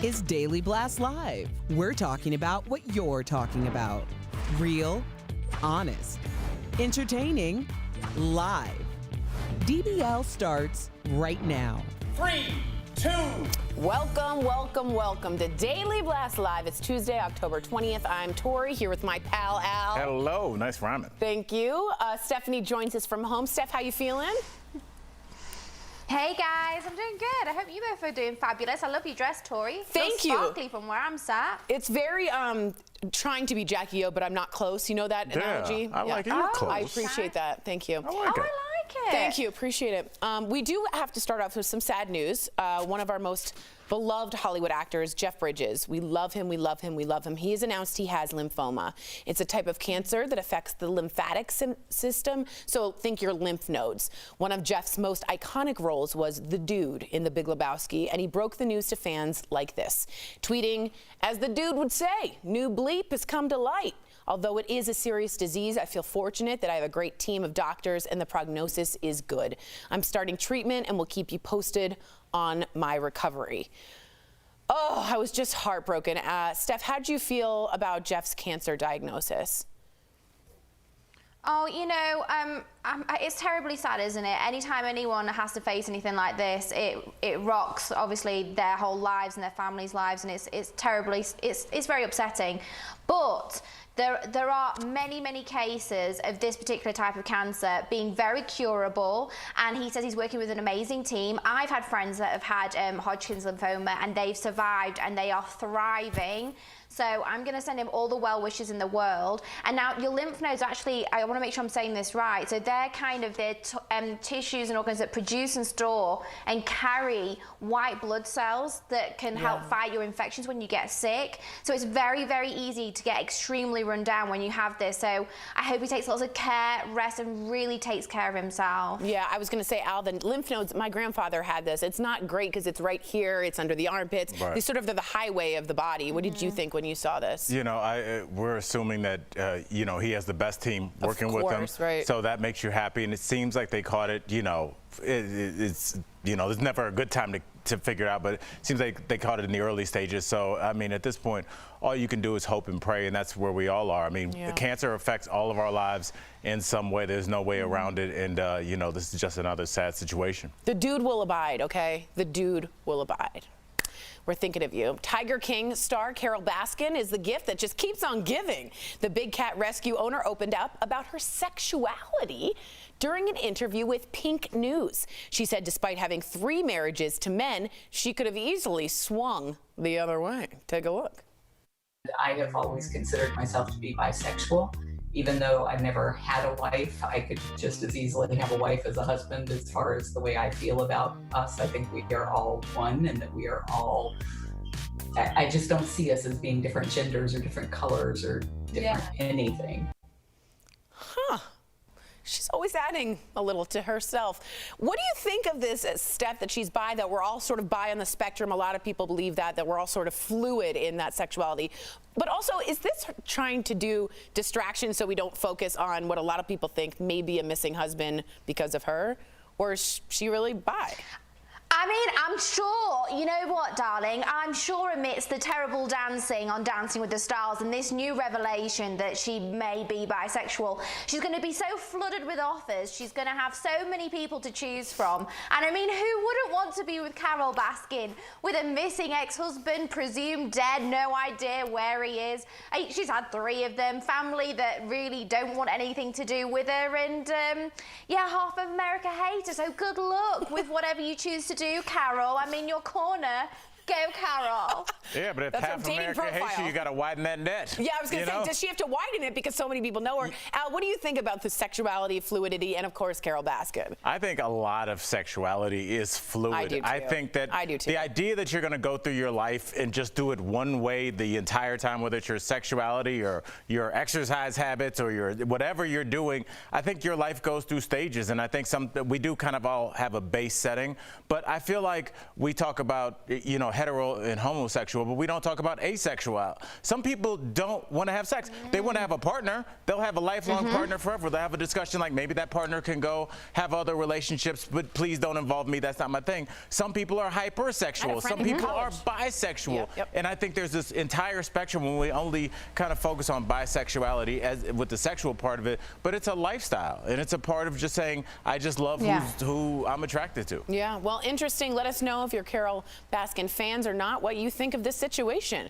is Daily Blast Live. We're talking about what you're talking about. Real, honest, entertaining, live. DBL starts right now. 3, 2. Welcome to Daily Blast Live. It's Tuesday, October 20th. I'm Tori here with my pal Al. Hello, nice rhyming. Thank you. Stephanie joins us from home. Steph, how you feeling? Hey guys, I'm doing good. I hope you both are doing fabulous. I love your dress, Tori. Thank you. Sparkly from where I'm sat. It's very trying to be Jackie O, but I'm not close. You know that analogy? I like it. You're close. I appreciate that. Thank you. I like it. I like it. Thank you. Appreciate it. We do have to start off with some sad news. One of our most beloved Hollywood actors, Jeff Bridges. We love him. He has announced he has lymphoma. It's a type of cancer that affects the lymphatic system, so think your lymph nodes. One of Jeff's most iconic roles was the Dude in The Big Lebowski, and he broke the news to fans like this, tweeting, "As the Dude would say, new bleep has come to light. Although it is a serious disease, I feel fortunate that I have a great team of doctors and the prognosis is good. I'm starting treatment and will keep you posted on my recovery." Oh, I was just heartbroken. Steph, how'd you feel about Jeff's cancer diagnosis? Oh, you know, it's terribly sad, isn't it? Anytime anyone has to face anything like this, it rocks, obviously, their whole lives and their families' lives, and it's very upsetting. But there are many cases of this particular type of cancer being very curable, and he says he's working with an amazing team. I've had friends that have had Hodgkin's lymphoma, and they've survived, and they are thriving. So I'm going to send him all the well wishes in the world. And now your lymph nodes, actually, I want to make sure I'm saying this right. So they're kind of tissues and organs that produce and store and carry white blood cells that can help fight your infections when you get sick. So it's very easy to get extremely run down when you have this. So I hope he takes lots of care, rest, and really takes care of himself. Yeah, I was going to say, Al, the lymph nodes, my grandfather had this. It's not great because it's right here. It's under the armpits. Right. They sort of, they're the highway of the body. What did you think when you saw this? You know, we're assuming that, you know, he has the best team working with him. Right. So that makes you happy. And it seems like they caught it, you know, it's, you know, there's never a good time to figure it out, but it seems like they caught it in the early stages. So, I mean, at this point, all you can do is hope and pray, and that's where we all are. I mean, cancer affects all of our lives in some way. There's no way around it, and, you know, this is just another sad situation. The Dude will abide, okay? The Dude will abide. We're thinking of you. Tiger King star Carole Baskin is the gift that just keeps on giving. The big cat rescue owner opened up about her sexuality during an interview with Pink News. She said despite having 3 marriages to men, she could have easily swung the other way. Take a look. I have always considered myself to be bisexual. Even though I've never had a wife, I could just as easily have a wife as a husband. As far as the way I feel about us, I think we are all one, and that we are all, I just don't see us as being different genders or different colors or different anything. Huh. She's always adding a little to herself. What do you think of this step that she's bi, that we're all sort of bi on the spectrum? A lot of people believe that we're all sort of fluid in that sexuality. But also, is this trying to do distraction so we don't focus on what a lot of people think may be a missing husband because of her? Or is she really bi? I mean, I'm sure, you know what, darling, I'm sure amidst the terrible dancing on Dancing with the Stars and this new revelation that she may be bisexual, she's going to be so flooded with offers, she's going to have so many people to choose from. And I mean, who wouldn't want to be with Carole Baskin, with a missing ex-husband, presumed dead, no idea where he is? She's had 3 of them, family that really don't want anything to do with her, and yeah, half of America hate her, so good luck with whatever you choose to do, Carole. I'm in your corner. Go, Carole. Yeah, but if That's half her dating America hates you, you got to widen that net. Yeah, I was going to say, does she have to widen it because so many people know her? Al, what do you think about the sexuality, fluidity, and of course, Carole Baskin? I think a lot of sexuality is fluid. I do too. I think that the idea that you're going to go through your life and just do it one way the entire time, whether it's your sexuality or your exercise habits or your whatever you're doing, I think your life goes through stages, and I think we do kind of all have a base setting, but I feel like we talk about, you know, hetero and homosexual, but we don't talk about asexual. Some people don't want to have sex. They want to have a partner. They'll have a lifelong partner forever. They'll have a discussion like maybe that partner can go have other relationships, but please don't involve me. That's not my thing. Some people are hypersexual. Some people are bisexual. And I think there's this entire spectrum when we only kind of focus on bisexuality as with the sexual part of it, but it's a lifestyle and it's a part of just saying, I just love who I'm attracted to. Yeah, well, interesting. Let us know if you're Carole Baskin fans or not, what you think of this situation.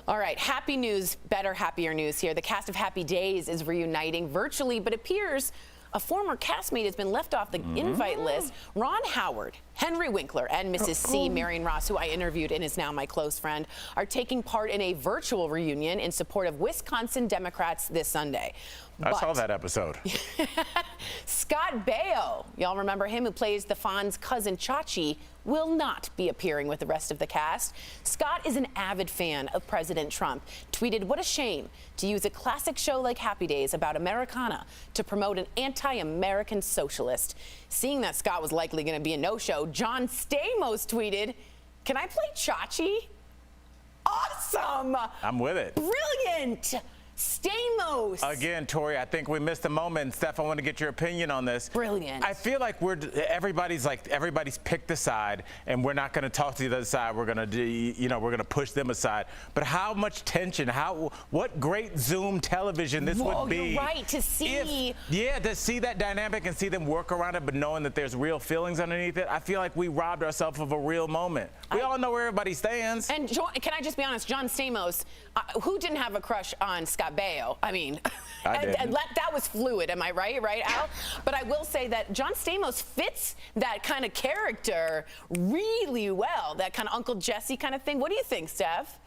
All right, happy news, better, happier news here. The cast of Happy Days is reuniting virtually, but appears a former castmate has been left off the invite list. Ron Howard, Henry Winkler, and Mrs. C, Marion Ross, who I interviewed and is now my close friend, are taking part in a virtual reunion in support of Wisconsin Democrats this Sunday. I saw that episode. Scott Baio, y'all remember him, who plays the Fonz cousin Chachi, will not be appearing with the rest of the cast. Scott is an avid fan of President Trump, tweeted, "What a shame to use a classic show like Happy Days about Americana to promote an anti-American socialist." Seeing that Scott was likely going to be a no-show, John Stamos tweeted, "Can I play Chachi?" Awesome! I'm with it. Brilliant! Stamos. Again, Tori, I think we missed a moment. Steph, I want to get your opinion on this. Brilliant. I feel like everybody's picked a side, and we're not going to talk to the other side. We're going to, we're going to push them aside. But how much tension? What great Zoom television this would be? You're right, to see. To see that dynamic and see them work around it, but knowing that there's real feelings underneath it. I feel like we robbed ourselves of a real moment. We all know where everybody stands. And can I just be honest, John Stamos, who didn't have a crush on Scott Baio? I mean, that was fluid, am I right, Al? But I will say that John Stamos fits that kind of character really well, that kind of Uncle Jesse kind of thing. What do you think, Steph?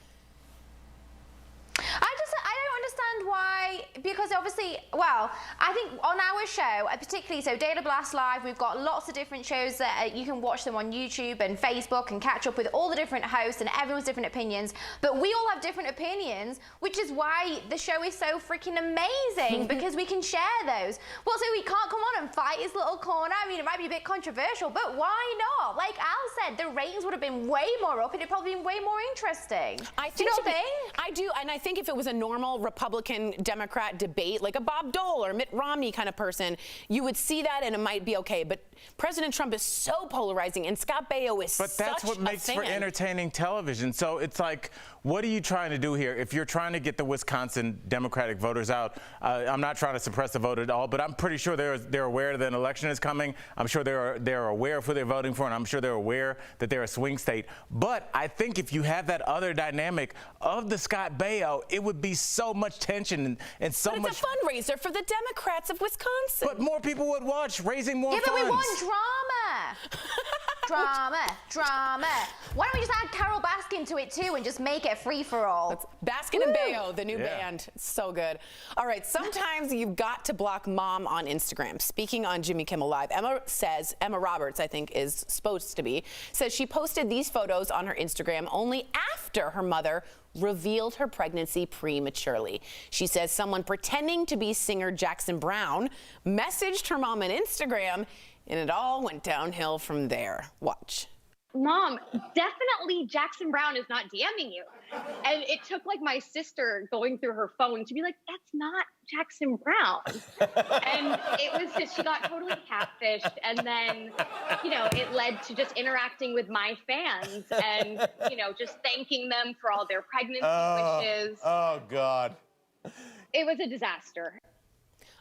I don't understand why, because obviously, well, I think on our show, particularly, so Data Blast Live, we've got lots of different shows that you can watch them on YouTube and Facebook and catch up with all the different hosts and everyone's different opinions, but we all have different opinions, which is why the show is so freaking amazing, because we can share those. Well, so he can't come on and fight his little corner. I mean, it might be a bit controversial, but why not? Like Al said, the ratings would have been way more up and it'd probably been way more interesting. Do you not think? I do, and I think if it was a normal Republican-Democrat debate, like a Bob Dole or Mitt Romney kind of person, you would see that and it might be okay. But President Trump is so polarizing, and Scott Baio is such a fan. But that's what makes for entertaining television. So it's like, what are you trying to do here? If you're trying to get the Wisconsin Democratic voters out, I'm not trying to suppress the vote at all, but I'm pretty sure they're aware that an election is coming. I'm sure they're aware of who they're voting for, and I'm sure they're aware that they're a swing state. But I think if you have that other dynamic of the Scott Baio, it would be so much tension and so much. But it's a fundraiser for the Democrats of Wisconsin. But more people would watch, raising more funds. Yeah, but we want drama. drama. Why don't we just add Carole Baskin to it too and just make it a free-for-all? Baskin and Baio, the new band. It's so good. All right, sometimes you've got to block mom on Instagram. Speaking on Jimmy Kimmel Live, Emma Roberts, I think is supposed to be, says she posted these photos on her Instagram only after her mother revealed her pregnancy prematurely. She says someone pretending to be singer Jackson Browne messaged her mom on Instagram, and it all went downhill from there. Watch. Mom, definitely Jackson Browne is not DMing you. And it took like my sister going through her phone to be like, that's not Jackson Browne. And it was just, she got totally catfished. And then, it led to just interacting with my fans and, just thanking them for all their pregnancy wishes. Oh, God. It was a disaster.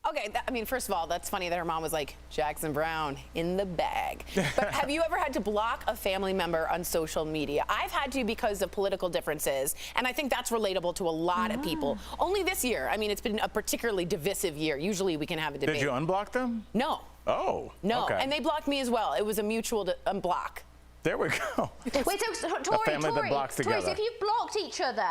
Okay, first of all, that's funny that her mom was like, Jackson Browne in the bag. But have you ever had to block a family member on social media? I've had to because of political differences, and I think that's relatable to a lot of people. Only this year. It's been a particularly divisive year. Usually we can have a debate. Did you unblock them? No. Oh, no. Okay. And they blocked me as well. It was a mutual unblock. There we go. Wait, so Tori, that blocks together. Tori, so if you've blocked each other,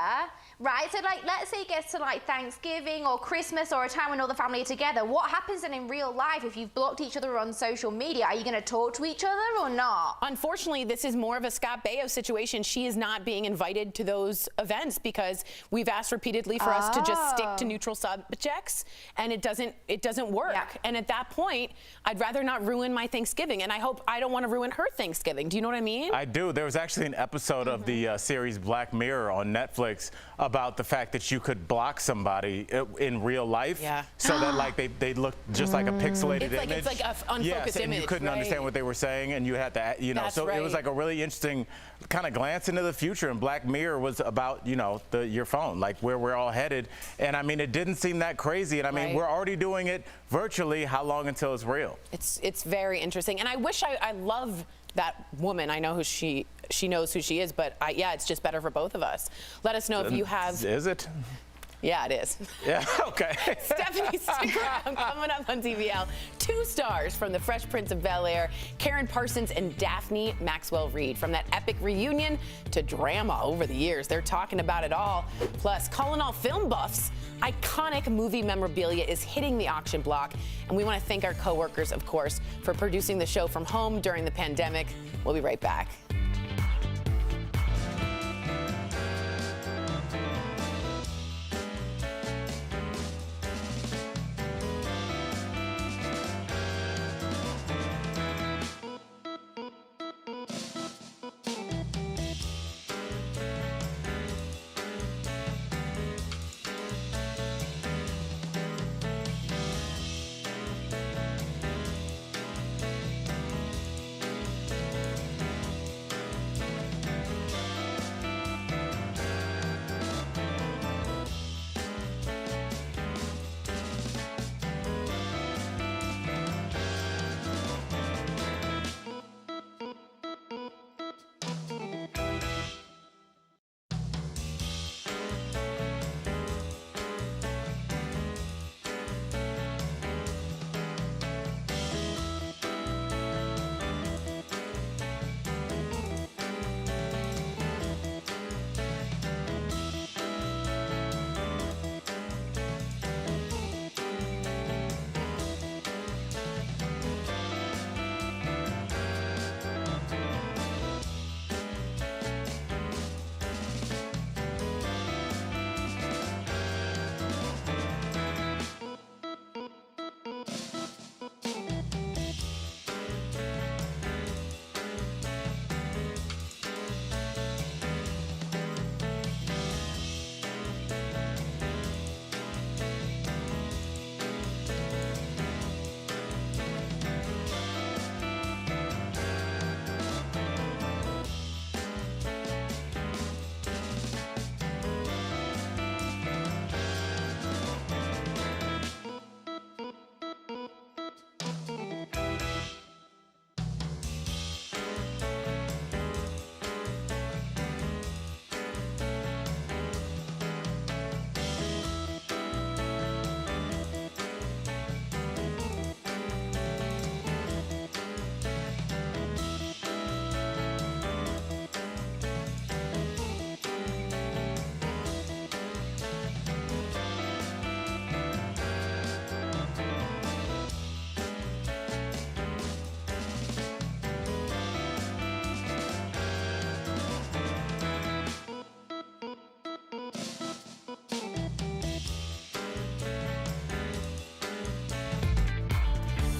right? So like, let's say it gets to like Thanksgiving or Christmas or a time when all the family are together. What happens then in real life if you've blocked each other on social media? Are you going to talk to each other or not? Unfortunately, this is more of a Scott Baio situation. She is not being invited to those events because we've asked repeatedly for us to just stick to neutral subjects, and it doesn't work. Yeah. And at that point, I'd rather not ruin my Thanksgiving, and I don't want to ruin her Thanksgiving. Do you know what I mean? I do. There was actually an episode of the series Black Mirror on Netflix about the fact that you could block somebody in real life, so that like they look just like a pixelated image. It's like a unfocused yes, and image. you couldn't understand what they were saying, and you had to, That's so it was right. like a really interesting kind of glance into the future. And Black Mirror was about your phone, like where we're all headed. And I mean, it didn't seem that crazy. And I mean, we're already doing it virtually. How long until it's real? It's very interesting, and I wish I love that woman. I know who she knows who she is, but yeah, it's just better for both of us. Let us know if you have. Is it? Yeah, it is. Yeah, okay. Stephanie, stick around. Coming up on DBL, 2 stars from The Fresh Prince of Bel-Air, Karen Parsons and Daphne Maxwell Reid. From that epic reunion to drama over the years, they're talking about it all. Plus, calling all film buffs, iconic movie memorabilia is hitting the auction block, and we want to thank our coworkers, of course, for producing the show from home during the pandemic. We'll be right back.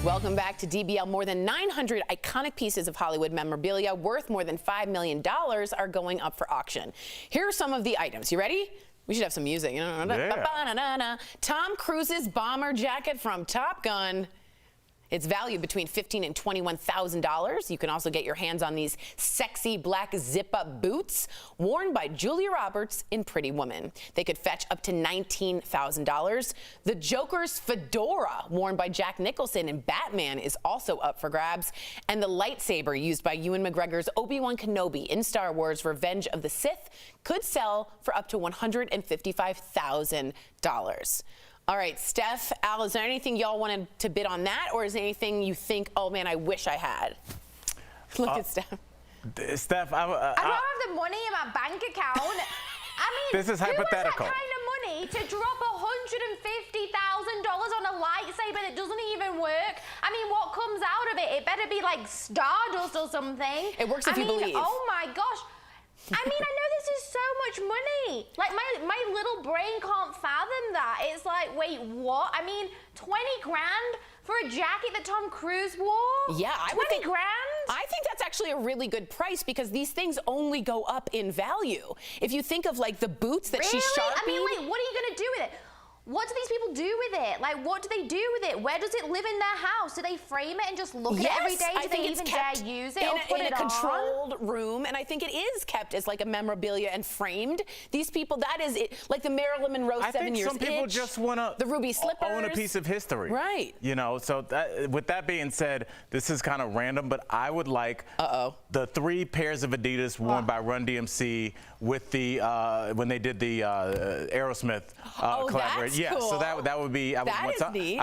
Welcome back to DBL. More than 900 iconic pieces of Hollywood memorabilia worth more than $5 million are going up for auction. Here are some of the items. You ready? We should have some music. Yeah. Tom Cruise's bomber jacket from Top Gun. It's valued between $15,000 and $21,000. You can also get your hands on these sexy black zip-up boots worn by Julia Roberts in Pretty Woman. They could fetch up to $19,000. The Joker's fedora worn by Jack Nicholson in Batman is also up for grabs. And the lightsaber used by Ewan McGregor's Obi-Wan Kenobi in Star Wars Revenge of the Sith could sell for up to $155,000. All right, Steph, Al, is there anything y'all wanted to bid on that, or is there anything you think, oh man, I wish I had? Look at Steph. Steph, I don't have the money in my bank account. This is hypothetical. Who has that kind of money to drop $150,000 on a lightsaber that doesn't even work? I mean, what comes out of it? It better be like stardust or something. It works if you believe. Oh my gosh. I mean, I know this is so much money. Like, my little brain can't fathom that. It's like, wait, what? I mean, 20 grand for a jacket that Tom Cruise wore? Yeah, I would 20 think. grand? I think that's actually a really good price because these things only go up in value. If you think of like the boots that she sharpied. I mean, like, what are you gonna do with it? What do these people do with it? Like, what do they do with it? Where does it live in their house? Do they frame it and just look at it every day? Do they even dare use it or put it on? In a controlled room, and I think it is kept as like a memorabilia and framed. These people, that is it. Like the Marilyn Monroe 7 years some people itch, just want to the ruby slippers. own a piece of history. Right. You know, so with that being said, this is kind of random, but I would like the 3 pairs of Adidas worn by Run DMC with the when they did the Aerosmith collaboration. That's cool. So that would be. I would want something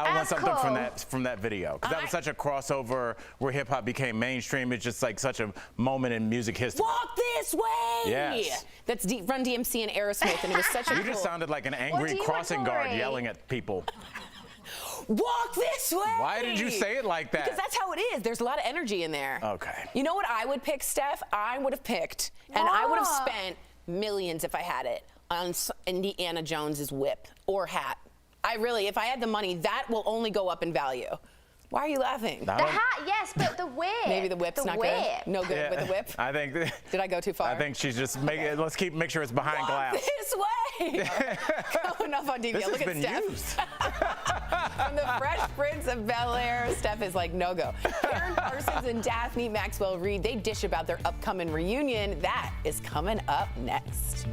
from that video because that was such a crossover where hip hop became mainstream. It's just like such a moment in music history. Walk this way. Yes. That's Run DMC and Aerosmith, and it was such a. You just sounded like an angry crossing guard yelling at people. Walk this way. Why did you say it like that? Because that's how it is. There's a lot of energy in there. Okay. You know what I would pick, Steph? I would have picked, and I would have spent millions if I had it on Indiana Jones's whip or hat. If I had the money, that will only go up in value. Why are you laughing? The hat, yes, but the whip. Maybe the whip's not good. No good with the whip. I think. Did I go too far? I think she's just let's make sure it's behind glass. This way. Going off on DBL. This Look has at been Steph. used. From the Fresh Prince of Bel-Air, Steph is like no go. Karen Parsons and Daphne Maxwell Reid, they dish about their upcoming reunion. That is coming up next.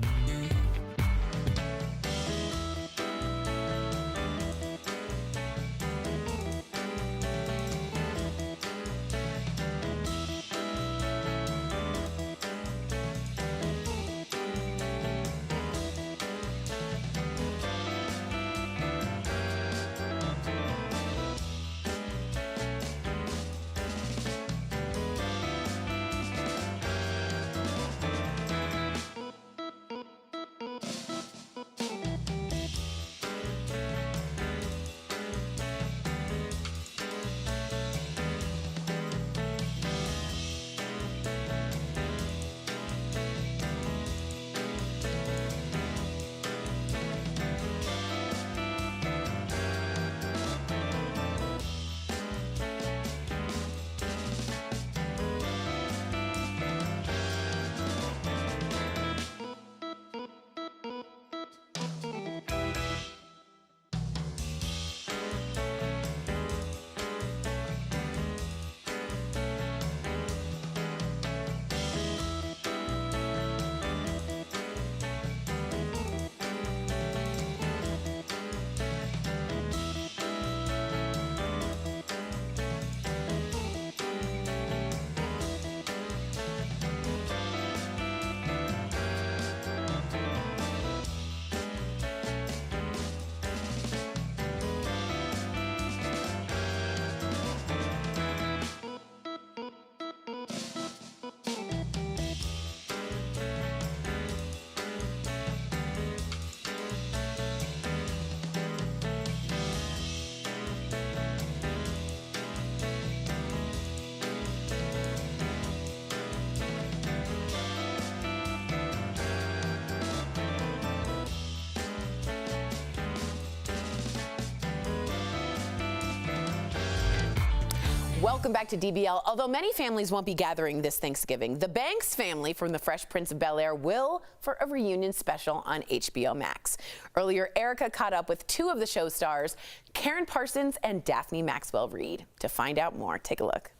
Welcome back to DBL. Although many families won't be gathering this Thanksgiving, the Banks family from the Fresh Prince of Bel-Air will for a reunion special on HBO Max. Earlier, Erica caught up with 2 of the show stars, Karen Parsons and Daphne Maxwell Reid. To find out more, take a look.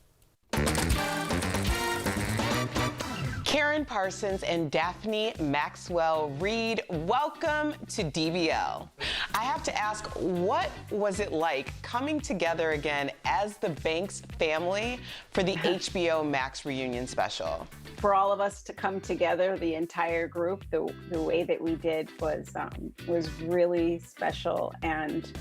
Karen Parsons and Daphne Maxwell Reid, welcome to DBL. I have to ask, what was it like coming together again as the Banks family for the HBO Max reunion special? For all of us to come together, the entire group, the way that we did was really special, and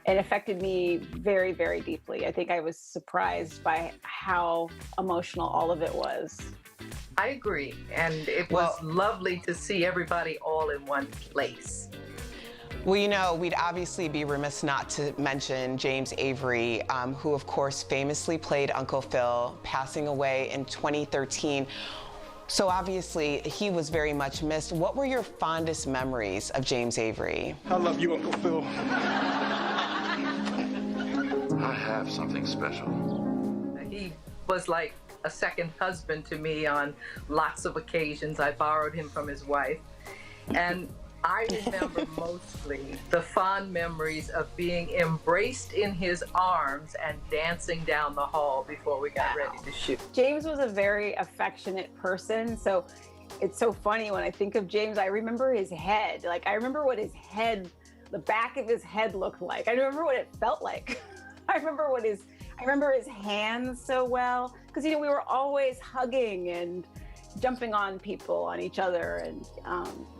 it affected me very, very deeply. I think I was surprised by how emotional all of it was. I agree. And it was lovely to see everybody all in one place. Well, you know, we'd obviously be remiss not to mention James Avery, who, of course, famously played Uncle Phil, passing away in 2013. So obviously, he was very much missed. What were your fondest memories of James Avery? I love you, Uncle Phil. I have something special. He was like a second husband to me on lots of occasions. I borrowed him from his wife. And I remember mostly the fond memories of being embraced in his arms and dancing down the hall before we got ready to shoot. James was a very affectionate person. So it's so funny when I think of James, I remember his head. Like, I remember what his head, the back of his head looked like. I remember what it felt like. I remember his hands so well. Because, you know, we were always hugging and jumping on people, on each other, and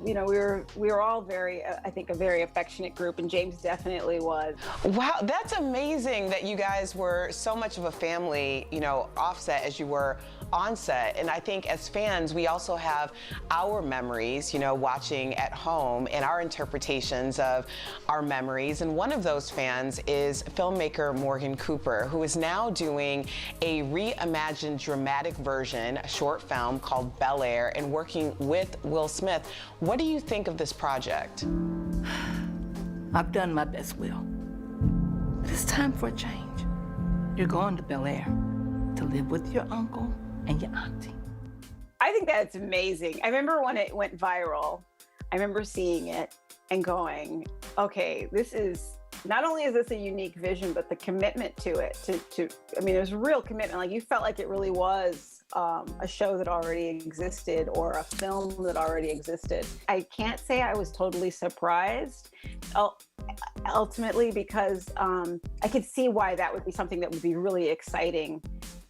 you know, we were all very, I think, a very affectionate group, and James definitely was. Wow, that's amazing that you guys were so much of a family, you know, offset as you were on set. And I think as fans, we also have our memories, you know, watching at home and our interpretations of our memories. And one of those fans is filmmaker Morgan Cooper, who is now doing a reimagined dramatic version, a short film called Bel Air, and working with Will Smith. What do you think of this project? I've done my best, Will. But it's time for a change. You're going to Bel Air to live with your uncle and your auntie. I think that's amazing. I remember when it went viral, I remember seeing it and going, okay, this is, not only is this a unique vision, but the commitment to it, I mean, there's real commitment. Like, you felt like it really was a show that already existed or a film that already existed. I can't say I was totally surprised, ultimately, because I could see why that would be something that would be really exciting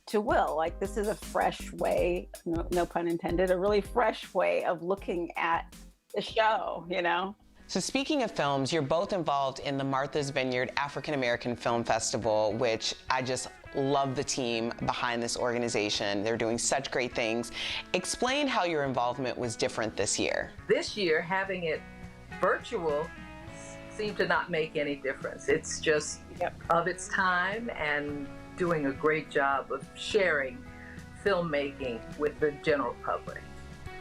to Will. Like, this is a fresh way, no pun intended, a really fresh way of looking at the show, you know? So speaking of films, you're both involved in the Martha's Vineyard African American Film Festival, which I just love the team behind this organization. They're doing such great things. Explain how your involvement was different this year. This year, having it virtual seemed to not make any difference. It's just of its time and doing a great job of sharing filmmaking with the general public.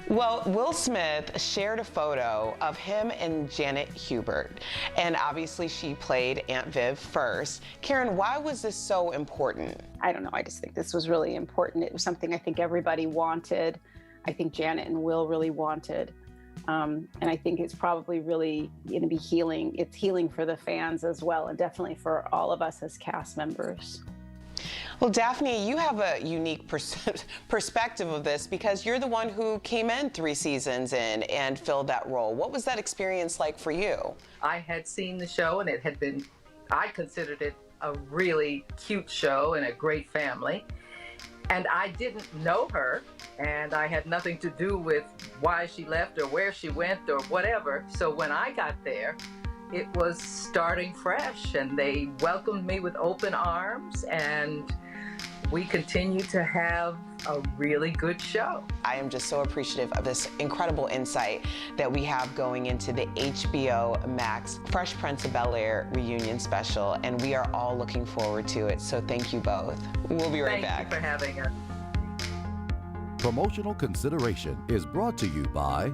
Well, Will Smith shared a photo of him and Janet Hubert, and obviously she played Aunt Viv first. Karen, why was this so important? I don't know, I just think this was really important. It was something I think everybody wanted. I think Janet and Will really wanted. And I think it's probably really going to be healing. It's healing for the fans as well, and definitely for all of us as cast members. Well, Daphne, you have a unique perspective of this because you're the one who came in 3 seasons in and filled that role. What was that experience like for you? I had seen the show, and it had been, I considered it a really cute show and a great family. And I didn't know her, and I had nothing to do with why she left or where she went or whatever. So when I got there, it was starting fresh, and they welcomed me with open arms, and we continue to have a really good show. I am just so appreciative of this incredible insight that we have going into the HBO Max Fresh Prince of Bel-Air reunion special, and we are all looking forward to it. So thank you both. We'll be right back. Thank you for having us. Promotional consideration is brought to you by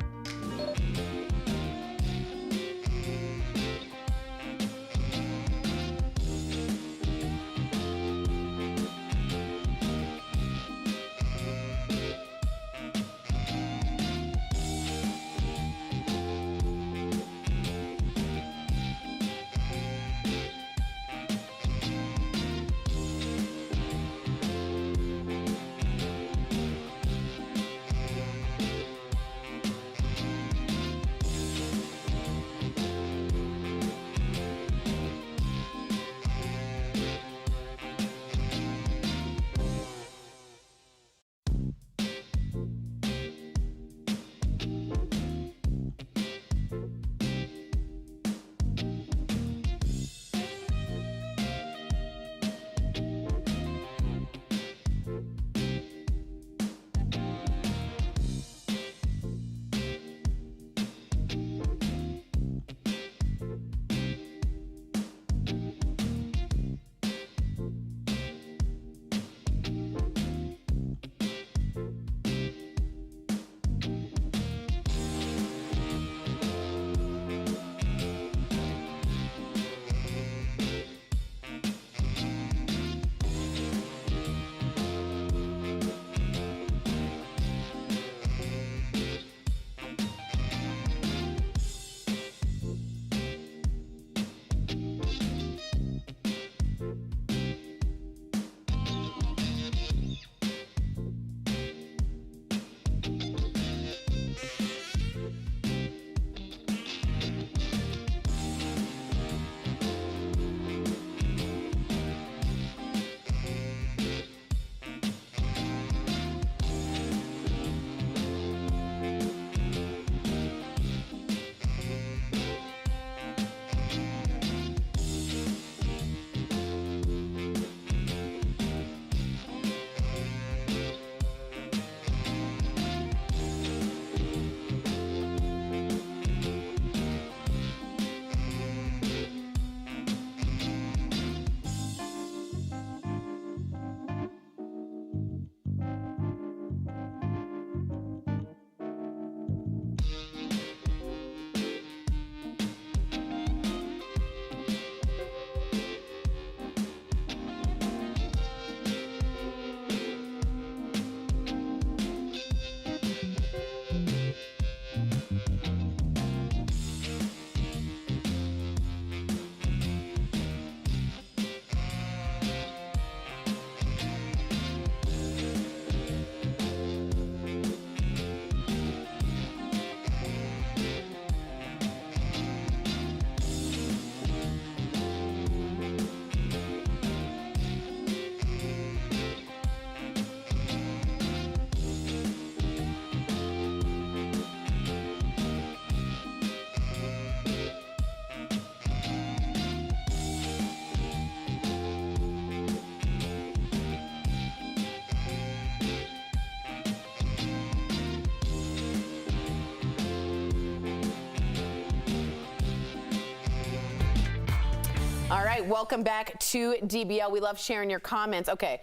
All right, welcome back to DBL. We love sharing your comments. Okay,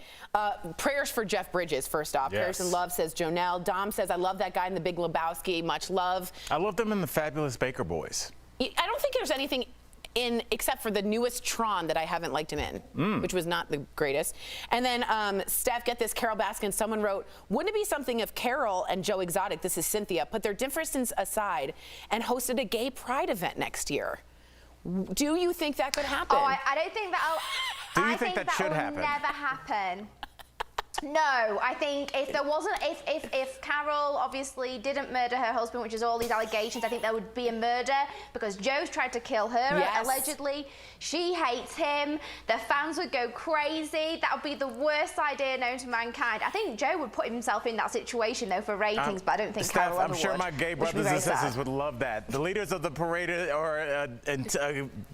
prayers for Jeff Bridges, first off. Yes. Prayers and love, says Jonelle. Dom says, I love that guy in The Big Lebowski. Much love. I love them in the Fabulous Baker Boys. I don't think there's anything in, except for the newest Tron, that I haven't liked him in, which was not the greatest. And then, Steph, get this, Carol Baskin, someone wrote, wouldn't it be something if Carol and Joe Exotic, this is Cynthia, put their differences aside and hosted a gay pride event next year? Do you think that could happen? Oh, I don't think that'll. Do you I think that should will happen? Never happen. No, I think if there wasn't, if Carol obviously didn't murder her husband, which is all these allegations, I think there would be a murder because Joe's tried to kill her, Yes. allegedly. She hates him. The fans would go crazy. That would be the worst idea known to mankind. I think Joe would put himself in that situation, though, for ratings, but I don't think Steph, Carol ever I'm sure would, my gay which would be brothers and very sisters sad. would love that. The leaders of the parade are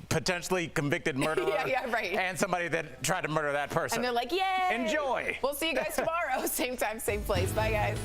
potentially convicted murderer Yeah, right. and somebody that tried to murder that person. And they're like, yay! Enjoy. We'll see you guys tomorrow. Same time, same place. Bye, guys.